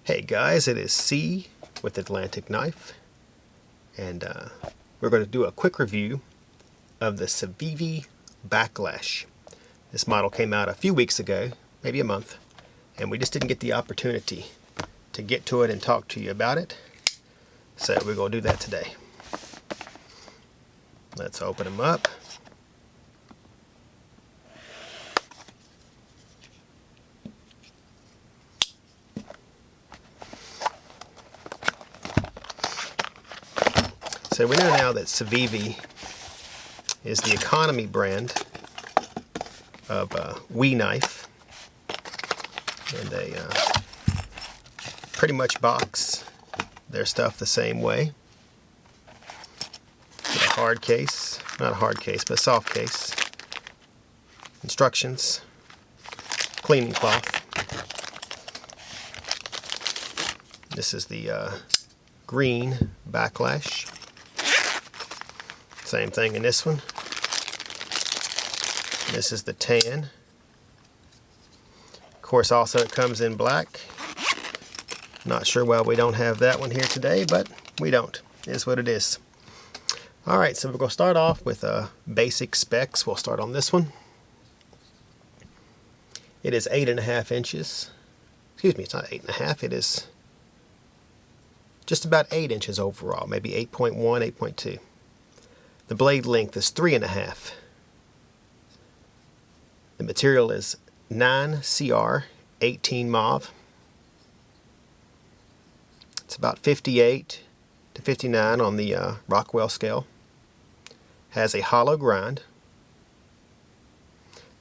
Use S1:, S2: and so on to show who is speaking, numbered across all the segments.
S1: Hey guys, it is C with Atlantic Knife, and we're going to do a quick review of the Civivi Backlash. This model came out a few weeks ago, maybe a month, and we just didn't get the opportunity to get to it and talk to you about it, so we're going to do that today. Let's open them up. So we know now that Civivi is the economy brand of Wee knife, and they pretty much box their stuff the same way. With a hard case, not a hard case, but a soft case. Instructions, cleaning cloth. This is the green Backlash. Same thing in this one. This is the tan. Of course, also it comes in black. Not sure why we don't have that one here today, but we don't. It is what it is. Alright, so we're going to start off with basic specs. We'll start on this one. It is 8.5 inches. Excuse me, it's not 8.5. It is just about 8 inches overall, maybe 8.1, 8.2. The blade length is 3.5. The material is 9CR18 mauve. It's about 58 to 59 on the Rockwell scale. Has a hollow grind.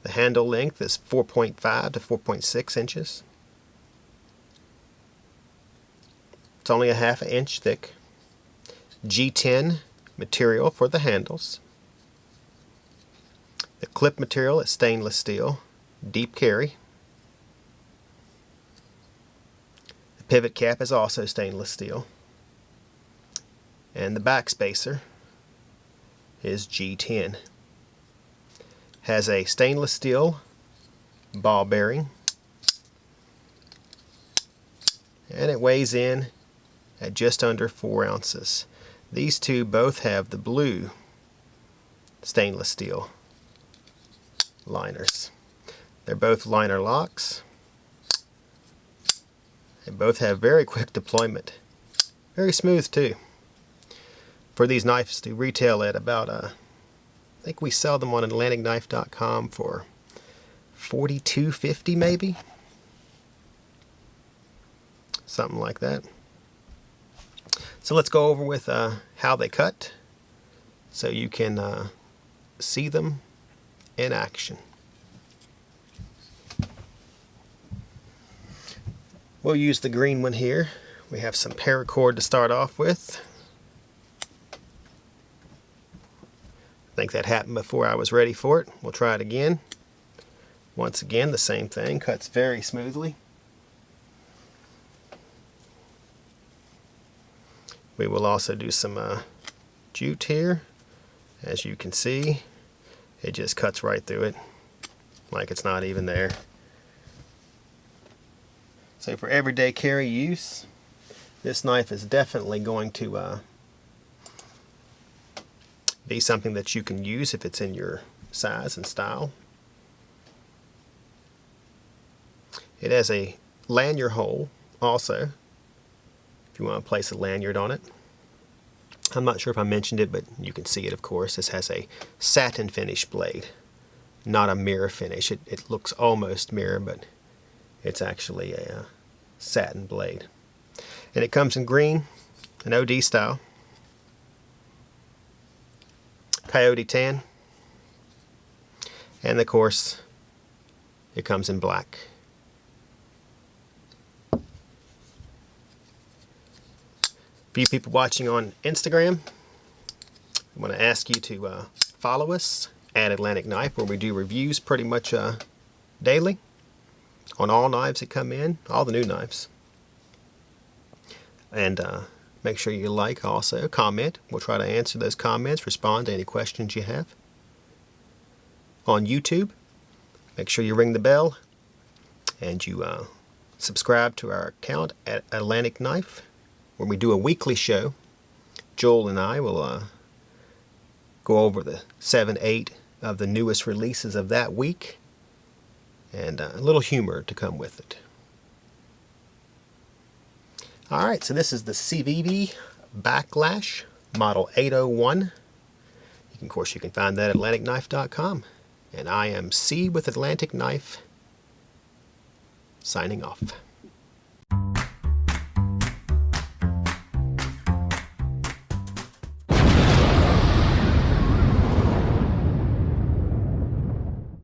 S1: The handle length is 4.5 to 4.6 inches. It's only a half an inch thick. G10 material for the handles. The clip material is stainless steel, deep carry. The pivot cap is also stainless steel. And the back spacer is G10. Has a stainless steel ball bearing. And it weighs in at just under 4 ounces. These two both have the blue stainless steel liners. They're both liner locks. They both have very quick deployment. Very smooth too. For these knives to retail at about, I think we sell them on AtlanticKnife.com for $42.50 maybe? Something like that. So let's go over with how they cut so you can see them in action. We'll use the green one here. We have some paracord to start off with. I think that happened before I was ready for it. We'll try it again. Once again, the same thing. Cuts very smoothly. We will also do some jute here. As you can see, it just cuts right through it like it's not even there. So for everyday carry use, this knife is definitely going to be something that you can use if it's in your size and style. It has a lanyard hole also, if you want to place a lanyard on it. I'm not sure if I mentioned it, but you can see it, of course. This has a satin finish blade, not a mirror finish. It looks almost mirror, but it's actually a satin blade. And it comes in green, an OD style, coyote tan, and of course it comes in black. For you people watching on Instagram, I want to ask you to follow us at Atlantic Knife, where we do reviews pretty much daily on all knives that come in, all the new knives. And make sure you like, also comment. We'll try to answer those comments, respond to any questions you have. On YouTube, make sure you ring the bell and you Subscribe to our account at Atlantic Knife, where we do a weekly show. Joel and I will go over the 7, 8 of the newest releases of that week, and a little humor to come with it. Alright, so this is the Civivi Backlash Model 801. Of course, you can find that at AtlanticKnife.com. And I am C with Atlantic Knife, signing off.